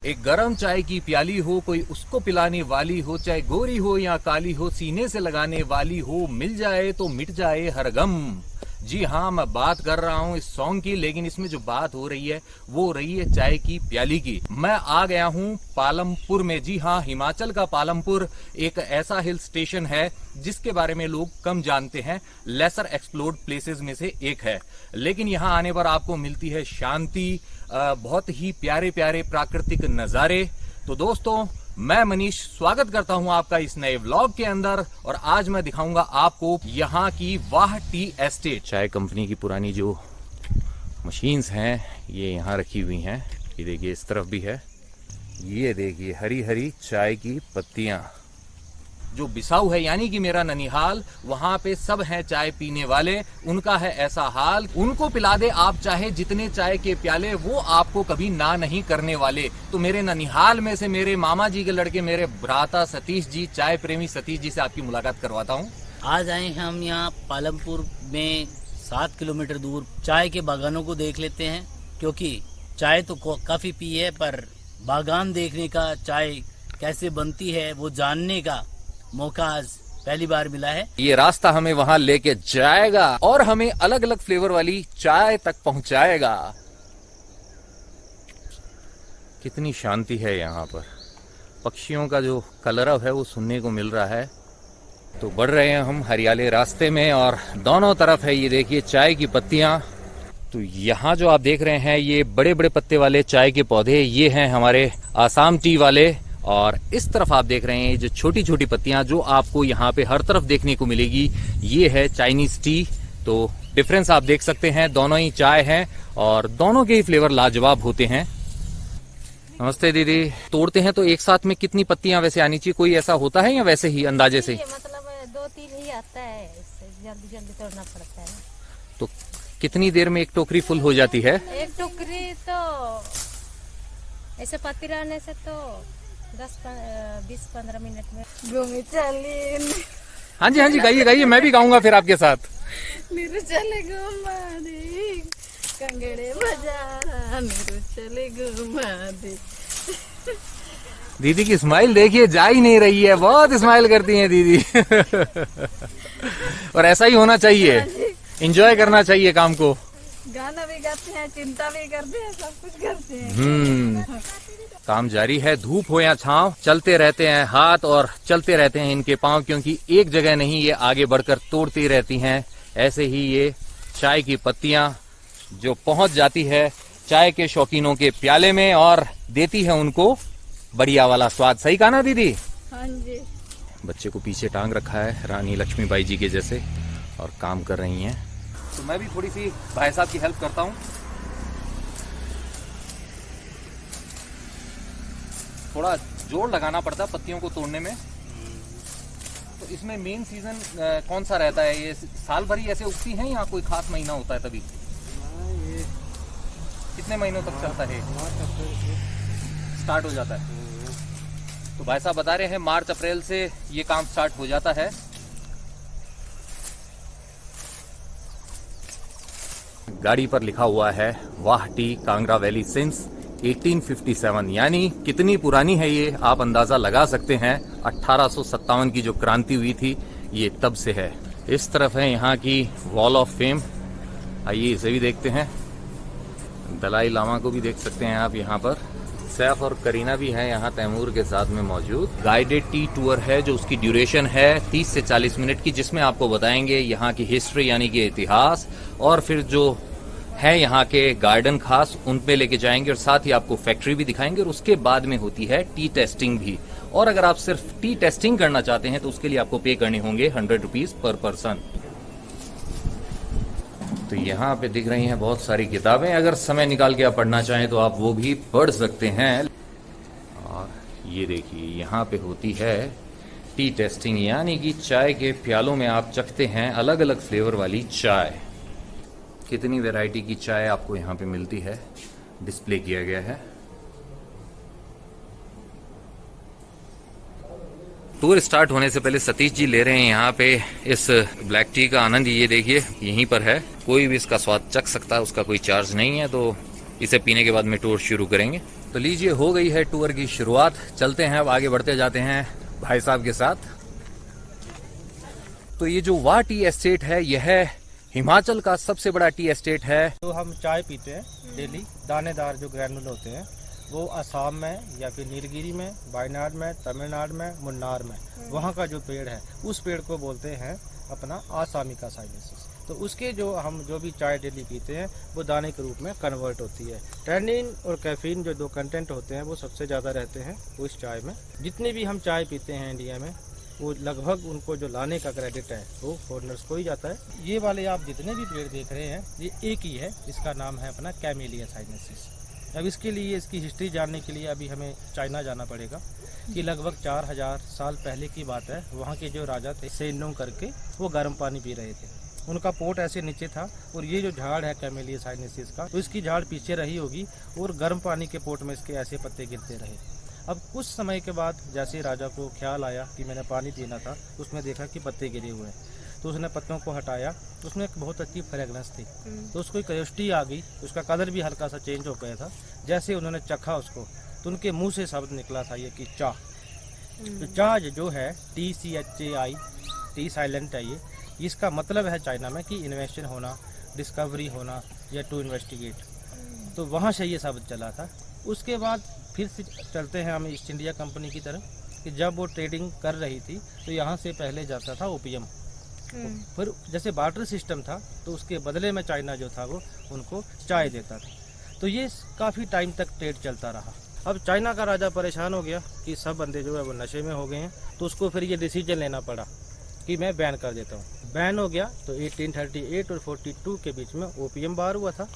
एक गरम चाय की प्याली हो, कोई उसको पिलाने वाली हो, चाहे गोरी हो या काली हो, सीने से लगाने वाली हो, मिल जाए तो मिट जाए हर गम। जी हाँ, मैं बात कर रहा हूँ इस सॉन्ग की, लेकिन इसमें जो बात हो रही है वो हो रही है चाय की प्याली की। मैं आ गया हूँ पालमपुर में। जी हाँ, हिमाचल का पालमपुर एक ऐसा हिल स्टेशन है जिसके बारे में लोग कम जानते हैं, लेसर एक्सप्लोर्ड प्लेसेस में से एक है। लेकिन यहाँ आने पर आपको मिलती है शांति, बहुत ही प्यारे प्यारे प्राकृतिक नजारे। तो दोस्तों, मैं मनीष स्वागत करता हूं आपका इस नए व्लॉग के अंदर, और आज मैं दिखाऊंगा आपको यहाँ की वाह टी एस्टेट। चाय कंपनी की पुरानी जो मशीन्स हैं ये यहाँ रखी हुई हैं। ये देखिए, इस तरफ भी है। ये देखिए, हरी हरी चाय की पत्तियां। जो बिसाऊ है यानी कि मेरा ननिहाल, वहां पे सब हैं चाय पीने वाले। उनका है ऐसा हाल, उनको पिला दे आप चाहे जितने चाय के प्याले, वो आपको कभी ना नहीं करने वाले। तो मेरे ननिहाल में से मेरे मामा जी के लड़के, मेरे भ्राता सतीश जी, चाय प्रेमी सतीश जी से आपकी मुलाकात करवाता हूँ। आज आए हैं हम यहाँ पालमपुर में 7 किलोमीटर दूर चाय के बागानों को देख लेते हैं, क्योंकि चाय तो काफी पी है, पर बागान देखने का, चाय कैसे बनती है वो जानने का मौका आज पहली बार मिला है। ये रास्ता हमें वहां लेके जाएगा और हमें अलग अलग फ्लेवर वाली चाय तक पहुंचाएगा। कितनी शांति है यहाँ पर, पक्षियों का जो कलरव है वो सुनने को मिल रहा है। तो बढ़ रहे हैं हम हरियाले रास्ते में, और दोनों तरफ है ये देखिए चाय की पत्तियां। तो यहाँ जो आप देख रहे हैं ये बड़े बड़े पत्ते वाले चाय के पौधे, ये हैं हमारे आसाम टी वाले। और इस तरफ आप देख रहे हैं जो छोटी छोटी पत्तियां जो आपको यहाँ पे हर तरफ देखने को मिलेगी, ये है चाइनीज टी। तो डिफरेंस आप देख सकते हैं, दोनों ही चाय हैं और दोनों के ही फ्लेवर लाजवाब होते हैं। नमस्ते दीदी। तोड़ते हैं तो एक साथ में कितनी पत्तियां वैसे आनी चाहिए, कोई ऐसा होता है या वैसे ही अंदाजे से? मतलब 2-3 ही आता है, जल्दी जल्दी तोड़ना पड़ता है। तो कितनी देर में एक टोकरी फुल हो जाती है? एक टोकरी तो ऐसे पत्ती रहने से तो 10-15 मिनट में घूमी चली। हाँ जी हाँ जी, गाइए गाइए, मैं भी गाऊंगा फिर आपके साथ। मेरे चले घुमा दे कंगड़े बजा, मेरे चले घुमा दे। दीदी की स्माइल देखिए, जा ही नहीं रही है, बहुत स्माइल करती हैं दीदी। और ऐसा ही होना चाहिए, एंजॉय करना चाहिए काम को। गाना भी गाते हैं, चिंता भी करते हैं, सब कुछ करते हैं। काम जारी है, धूप हो या छांव, चलते रहते हैं हाथ और चलते रहते हैं इनके पांव, क्योंकि एक जगह नहीं, ये आगे बढ़कर तोड़ती रहती हैं। ऐसे ही ये चाय की पत्तियां जो पहुंच जाती है चाय के शौकीनों के प्याले में और देती है उनको बढ़िया वाला स्वाद। सही कहा ना दीदी? हाँ जी। बच्चे को पीछे टांग रखा है रानी लक्ष्मीबाई जी के जैसे, और काम कर रही हैं। तो मैं भी थोड़ी सी भाई साहब की हेल्प करता हूँ। थोड़ा जोर लगाना पड़ता है पत्तियों को तोड़ने में। तो इसमें मेन सीजन कौन सा रहता है? ये साल भर ही ऐसे उगती हैं या कोई खास महीना होता है तभी? कितने महीनों तक चलता है? स्टार्ट हो जाता है। तो भाई साहब बता रहे हैं मार्च अप्रैल से ये काम स्टार्ट हो जाता है। गाड़ी पर लिखा हुआ है वाह टी कांगड़ा वैली सिंस 1857, यानी कितनी पुरानी है ये आप अंदाजा लगा सकते हैं। 1857 की जो क्रांति हुई थी ये तब से है। इस तरफ है यहाँ की वॉल ऑफ फेम, आइए इसे भी देखते हैं। दलाई लामा को भी देख सकते हैं आप यहाँ पर। सैफ और करीना भी है यहाँ तैमूर के साथ में मौजूद। गाइडेड टी टूर है जो उसकी ड्यूरेशन है 30 से 40 मिनट की, जिसमें आपको बताएंगे यहाँ की हिस्ट्री यानी कि इतिहास, और फिर जो है यहाँ के गार्डन खास उन पे लेके जाएंगे, और साथ ही आपको फैक्ट्री भी दिखाएंगे। और उसके बाद में होती है टी टेस्टिंग भी, और अगर आप सिर्फ टी टेस्टिंग करना चाहते हैं तो उसके लिए आपको पे करने होंगे 100 रुपीज पर पर्सन। तो यहाँ पे दिख रही हैं बहुत सारी किताबें, अगर समय निकाल के आप पढ़ना चाहें तो आप वो भी पढ़ सकते हैं। और ये देखिए यहाँ पे होती है टी टेस्टिंग, यानी कि चाय के प्यालों में आप चखते हैं अलग अलग फ्लेवर वाली चाय। कितनी वैरायटी की चाय आपको यहाँ पे मिलती है, डिस्प्ले किया गया है। टूर स्टार्ट होने से पहले सतीश जी ले रहे हैं यहाँ पे इस ब्लैक टी का आनंद। ये देखिए यहीं पर है, कोई भी इसका स्वाद चख सकता है, उसका कोई चार्ज नहीं है। तो इसे पीने के बाद में टूर शुरू करेंगे। तो लीजिए, हो गई है टूर की शुरुआत। चलते हैं, अब आगे बढ़ते जाते हैं भाई साहब के साथ। तो ये जो वाह टी एस्टेट है, यह हिमाचल का सबसे बड़ा टी एस्टेट है। तो हम चाय पीते हैं डेली, दानेदार जो ग्रैनुल होते हैं वो असम में या फिर नीलगिरी में, वायनाड में, तमिलनाडु में, मुन्नार में, वहाँ का जो पेड़ है उस पेड़ को बोलते हैं अपना आसामिका साइनेंसिस। तो उसके जो भी चाय डेली पीते हैं वो दाने के रूप में कन्वर्ट होती है। टैनिन और कैफीन जो 2 कंटेंट होते हैं वो सबसे ज़्यादा रहते हैं उस चाय में। जितनी भी हम चाय पीते हैं इंडिया में वो लगभग उनको जो लाने का क्रेडिट है वो फॉरेनर्स को ही जाता है। ये वाले आप जितने भी पेड़ देख रहे हैं ये एक ही है, इसका नाम है अपना कैमेलिया साइनेंसिस। अब इसके लिए, इसकी हिस्ट्री जानने के लिए अभी हमें चाइना जाना पड़ेगा कि लगभग 4000 साल पहले की बात है। वहाँ के जो राजा थे सेनोंग करके, वो गर्म पानी पी रहे थे। उनका पोट ऐसे नीचे था और ये जो झाड़ है कैमेलिया साइनेंसिस का, तो इसकी झाड़ पीछे रही होगी और गर्म पानी के पोट में इसके ऐसे पत्ते गिरते रहे। अब कुछ समय के बाद जैसे राजा को ख्याल आया कि मैंने पानी पीना था, उसमें देखा कि पत्ते गिरे हुए हैं, तो उसने पत्तों को हटाया। उसमें एक बहुत अच्छी फ्रेगनेंस थी, तो उसको क्यूरियोसिटी आ गई। उसका कलर भी हल्का सा चेंज हो गया था। जैसे उन्होंने चखा उसको, तो उनके मुंह से शब्द निकला था ये कि चाह। तो चाह जो है TCHAI, टी साइलेंट है ये, इसका मतलब है चाइना में कि इन्वेंशन होना, डिस्कवरी होना या टू इन्वेस्टिगेट। तो वहाँ से ये शब्द चला था। उसके बाद फिर से चलते हैं हम ईस्ट इंडिया कंपनी की तरफ, कि जब वो ट्रेडिंग कर रही थी तो यहाँ से पहले जाता था ओपियम। फिर जैसे बार्टर सिस्टम था तो उसके बदले में चाइना जो था वो उनको चाय देता था। तो ये काफ़ी टाइम तक ट्रेड चलता रहा। अब चाइना का राजा परेशान हो गया कि सब बंदे जो है वो नशे में हो गए हैं, तो उसको फिर ये डिसीजन लेना पड़ा कि मैं बैन कर देता हूँ। बैन हो गया तो 1838 और 42 के बीच में ओपियम बार हुआ था।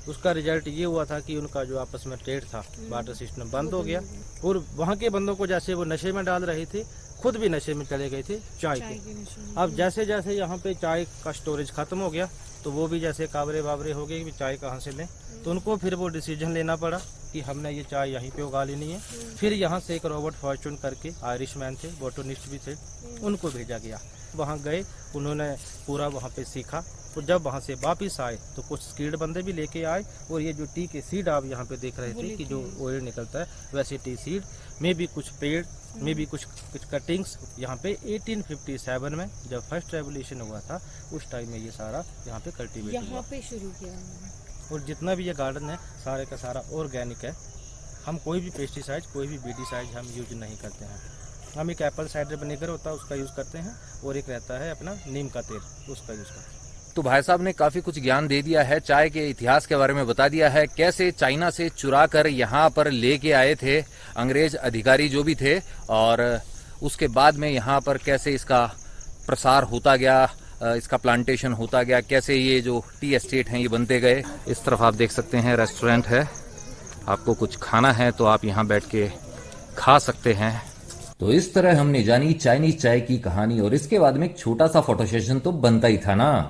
उसका रिजल्ट ये हुआ था कि उनका जो आपस में ट्रेड था, बार्टर सिस्टम बंद हो गया और वहाँ के बंदों को जैसे वो नशे में डाल रहे थे, खुद भी नशे में चले गए थे चाय के। अब जैसे जैसे यहाँ पे चाय का स्टोरेज खत्म हो गया तो वो भी जैसे काबरे बाबरे हो गए कि चाय कहाँ से लें। तो उनको फिर वो डिसीजन लेना पड़ा कि हमने ये चाय यहीं पे उगा लेनी है। फिर यहाँ से एक रॉबर्ट फॉर्चून करके आयरिश मैन थे, बोटनिस्ट भी थे, उनको भेजा गया। वहाँ गए, उन्होंने पूरा वहाँ पे सीखा। तो जब वहाँ से वापिस आए तो कुछ स्किल्ड बंदे भी लेके आए और ये जो टी के सीड आप यहाँ पे देख रहे थे कि जो ऑयल निकलता है, वैसे टी सीड में भी कुछ पेड़ में भी कुछ कटिंग्स यहाँ पे 1857 में जब फर्स्ट रेवोल्यूशन हुआ था उस टाइम में ये सारा यहाँ पे कल्टीवेट यहाँ पे शुरू किया। और जितना भी ये गार्डन है सारे का सारा ऑर्गेनिक है। हम कोई भी पेस्टिसाइड, कोई भी बीटीसाइड हम यूज नहीं करते हैं। हम एक एप्पल साइडर विनेगर होता है उसका यूज़ करते हैं और एक रहता है अपना नीम का तेल, उसका यूज़ करते हैं। तो भाई साहब ने काफी कुछ ज्ञान दे दिया है, चाय के इतिहास के बारे में बता दिया है, कैसे चाइना से चुरा कर यहाँ पर लेके आए थे अंग्रेज अधिकारी जो भी थे, और उसके बाद में यहाँ पर कैसे इसका प्रसार होता गया, इसका प्लांटेशन होता गया, कैसे ये जो टी एस्टेट हैं ये बनते गए। इस तरफ आप देख सकते हैं रेस्टोरेंट है, आपको कुछ खाना है तो आप यहाँ बैठ के खा सकते हैं। तो इस तरह हमने जानी चाइनीज चाय की कहानी, और इसके बाद में एक छोटा सा फोटो सेशन तो बनता ही था ना।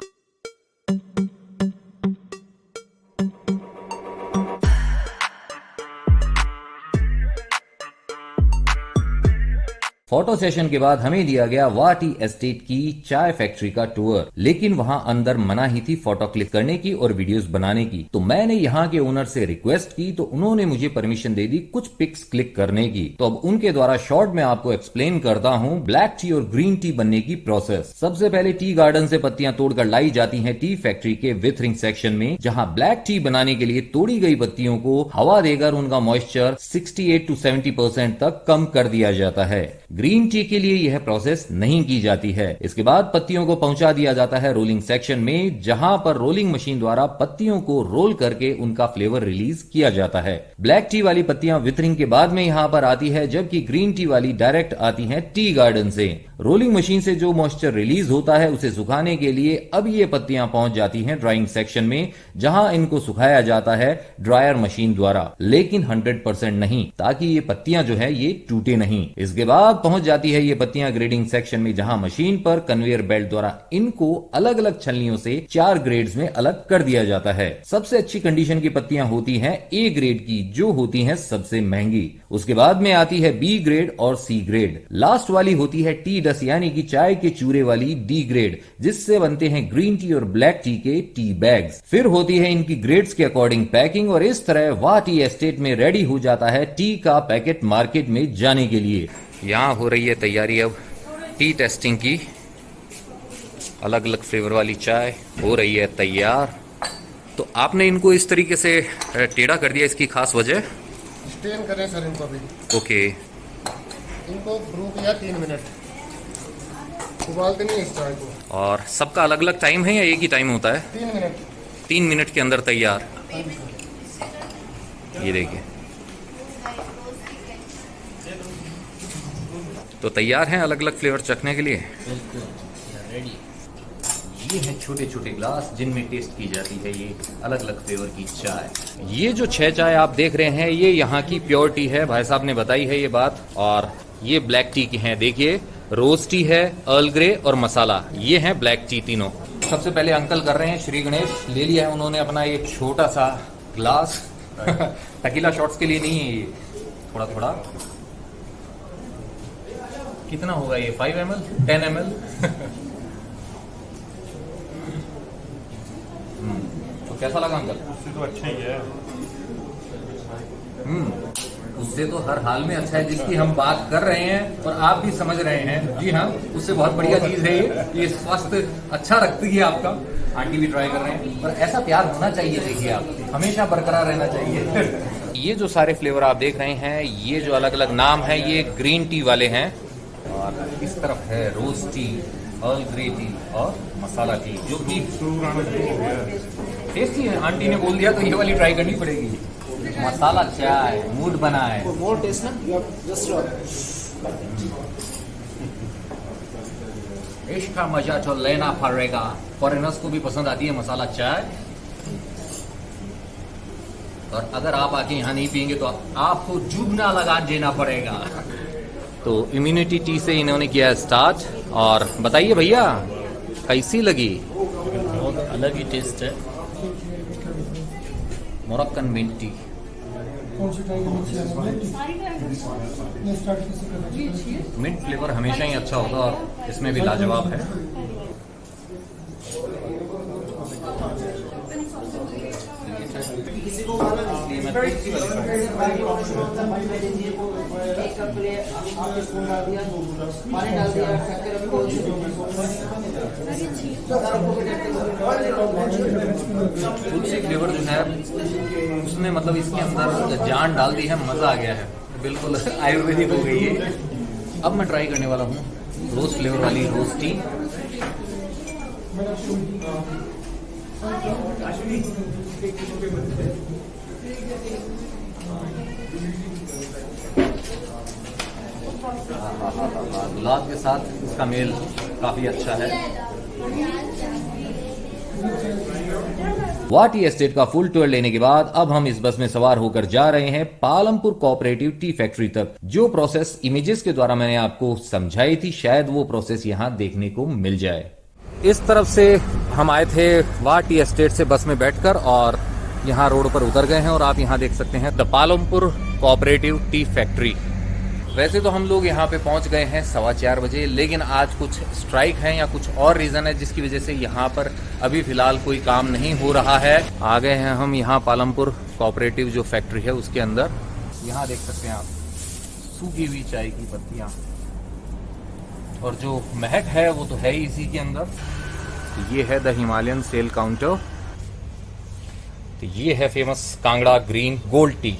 फोटो सेशन के बाद हमें दिया गया वाह टी एस्टेट की चाय फैक्ट्री का टूर, लेकिन वहां अंदर मना ही थी फोटो क्लिक करने की और वीडियोस बनाने की। तो मैंने यहाँ के ओनर से रिक्वेस्ट की तो उन्होंने मुझे परमिशन दे दी कुछ पिक्स क्लिक करने की। तो अब उनके द्वारा शॉर्ट में आपको एक्सप्लेन करता हूँ ब्लैक टी और ग्रीन टी बनने की प्रोसेस। सबसे पहले टी गार्डन से पत्तियां तोड़कर लाई जाती है टी फैक्ट्री के विथरिंग सेक्शन में, जहाँ ब्लैक टी बनाने के लिए तोड़ी गई पत्तियों को हवा देकर उनका मॉइस्चर 68 to 70% तक कम कर दिया जाता है। ग्रीन टी के लिए यह प्रोसेस नहीं की जाती है। इसके बाद पत्तियों को पहुंचा दिया जाता है रोलिंग सेक्शन में, जहां पर रोलिंग मशीन द्वारा पत्तियों को रोल करके उनका फ्लेवर रिलीज किया जाता है। ब्लैक टी वाली पत्तियां विथरिंग के बाद में यहां पर आती है, जबकि ग्रीन टी वाली डायरेक्ट आती हैं टी गार्डन से। रोलिंग मशीन से जो मॉइस्चर रिलीज होता है उसे सुखाने के लिए अब ये पत्तियां पहुंच जाती हैं ड्राइंग सेक्शन में, जहां इनको सुखाया जाता है ड्रायर मशीन द्वारा, लेकिन 100% नहीं, ताकि ये पत्तियां जो है ये टूटे नहीं। इसके बाद पहुंच जाती है ये पत्तियां ग्रेडिंग सेक्शन में, जहां मशीन पर कन्वेयर बेल्ट द्वारा इनको अलग अलग छलनियों से 4 ग्रेड्स में अलग कर दिया जाता है। सबसे अच्छी कंडीशन की पत्तियां होती हैं ए ग्रेड की, जो होती हैं सबसे महंगी। उसके बाद में आती है बी ग्रेड और सी ग्रेड। लास्ट वाली होती है टी डस्ट यानी कि चाय के चूरे वाली डी ग्रेड, जिससे बनते हैं ग्रीन टी और ब्लैक टी के टी बैग्स। फिर होती है इनकी ग्रेड्स के अकॉर्डिंग पैकिंग, और इस तरह वाह टी एस्टेट में रेडी हो जाता है टी का पैकेट मार्केट में जाने के लिए। यहाँ हो रही है तैयारी अब टी टेस्टिंग की। अलग अलग फ्लेवर वाली चाय हो रही है तैयार। तो आपने इनको इस तरीके से टेढ़ा कर दिया, इसकी खास वजह? स्टेन करें सर इनको भी। ओके। इनको ब्रू किया 3 मिनट, उबालते नहीं इस चाय को। और सबका अलग अलग टाइम है या एक ही टाइम होता है? 3 मिनट। 3 मिनट के अंदर तैयार। ये देखिए, तो तैयार हैं अलग अलग फ्लेवर चखने के लिए। बिल्कुल रेडी। ये हैं छोटे छोटे ग्लास जिनमें टेस्ट की जाती है ये अलग अलग फ्लेवर की चाय। ये जो 6 चाय आप देख रहे हैं ये यहाँ की प्योर टी है, भाई साहब ने बताई है ये बात। और ये ब्लैक टी की हैं, देखिए रोज टी है, अर्ल ग्रे और मसाला, ये हैं ब्लैक टी तीनों। सबसे पहले अंकल कर रहे हैं, श्री गणेश ले लिया है उन्होंने अपना एक छोटा सा ग्लास। टकीला शॉट्स के लिए नहीं है ये, थोड़ा थोड़ा। कितना होगा ये? 5 ml 10 ml? तो कैसा लगा अंकल? उससे तो अच्छा ही है। उससे तो हर हाल में अच्छा है, जिसकी हम बात कर रहे हैं और आप भी समझ रहे हैं। जी हाँ, उससे बहुत बढ़िया चीज है ये स्वास्थ्य अच्छा रखती है आपका। आंटी भी ट्राई कर रहे हैं, और ऐसा प्यार होना चाहिए। देखिए आप, हमेशा बरकरार रहना चाहिए। ये जो सारे फ्लेवर आप देख रहे हैं, ये जो अलग अलग नाम है, ये ग्रीन टी वाले हैं। और इस तरफ है रोज टी, अर्ल ग्रे टी और मसाला टी, जो कि टेस्टी है। आंटी ने बोल दिया तो ये वाली ट्राई करनी पड़ेगी। मसाला चाय मूड बना है। More taste, na? You have just इसका मजा तो लेना पड़ेगा। फॉरेनर्स को भी पसंद आती है मसाला चाय, और अगर आप आके यहाँ नहीं पियेंगे तो आपको जुगना लगा देना पड़ेगा। तो इम्यूनिटी टी से इन्होंने किया स्टार्ट। और बताइए भैया कैसी लगी? बहुत अलग ही टेस्ट है। Moroccan mint tea. Mint flavour हमेशा ही अच्छा होगा, और इसमें भी लाजवाब है। तुलसी फ्लेवर जो है उसने मतलब इसके अंदर जान डाल दी है, मजा आ गया है, बिल्कुल आयुर्वेदिक हो गई है। अब मैं ट्राई करने वाला हूँ रोज फ्लेवर वाली रोज टी। गुलाब के साथ इसका मेल काफी अच्छा है। वाह टी एस्टेट का फुल टूर लेने के बाद अब हम इस बस में सवार होकर जा रहे हैं पालमपुर कोऑपरेटिव टी फैक्ट्री तक। जो प्रोसेस इमेजेस के द्वारा मैंने आपको समझाई थी, शायद वो प्रोसेस यहाँ देखने को मिल जाए। इस तरफ से हम आए थे वाह टी एस्टेट से बस में बैठकर, और यहाँ रोड पर उतर गए हैं, और आप यहाँ देख सकते हैं the Palampur cooperative tea factory. वैसे तो हम लोग यहाँ पे पहुँच गए हैं 4:15 बजे, लेकिन आज कुछ स्ट्राइक है या कुछ और रीजन है जिसकी वजह से यहाँ पर अभी फिलहाल कोई काम नहीं हो रहा है। आ गए हैं हम यहाँ पालमपुर कोऑपरेटिव जो फैक्ट्री है उसके अंदर। यहाँ देख सकते हैं आप सूखी हुई चाय की पत्तियाँ, और जो महक है वो तो है ही इसी के अंदर। तो ये है द हिमालयन सेल काउंटर। तो ये है famous Kangra green gold tea,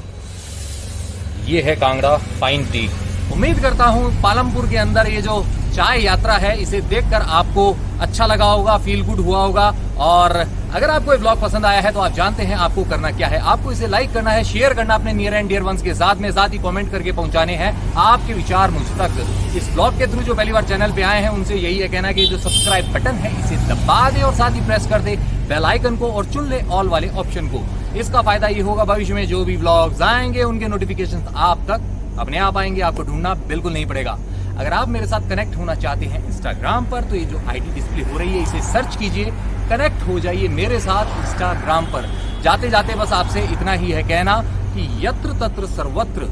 ये है कांगड़ा फाइन टी। उम्मीद करता हूँ पालमपुर के अंदर ये जो चाय यात्रा है इसे देखकर आपको अच्छा लगा होगा, फील गुड हुआ होगा। और अगर आपको ये ब्लॉग पसंद आया है तो आप जानते हैं आपको करना क्या है। आपको इसे लाइक करना है, शेयर करना अपने नियर एंड डियर वंस के साथ में, साथ ही कमेंट करके पहुंचाने हैं आपके विचार मुझ तक। इस ब्लॉग के थ्रू जो पहली बार चैनल पे आए हैं उनसे यही है कहना कि जो सब्सक्राइब बटन है इसे दबा दे, और साथ ही प्रेस कर दे बेल आइकन को, और चुन ले ऑल वाले ऑप्शन को। इसका फायदा ये होगा भविष्य में जो भी ब्लॉग्स आएंगे उनके नोटिफिकेशन आप तक अपने आप आएंगे, आपको ढूंढना बिल्कुल नहीं पड़ेगा। अगर आप मेरे साथ कनेक्ट होना चाहते हैं इंस्टाग्राम पर तो ये जो आईडी डिस्प्ले हो रही है इसे सर्च कीजिए, कनेक्ट हो जाइए मेरे साथ इंस्टाग्राम पर। जाते जाते बस आपसे इतना ही है कहना कि यत्र तत्र सर्वत्र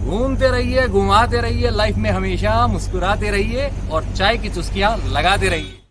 घूमते रहिए, घुमाते रहिए, लाइफ में हमेशा मुस्कुराते रहिए और चाय की चुस्कियां लगाते रहिए।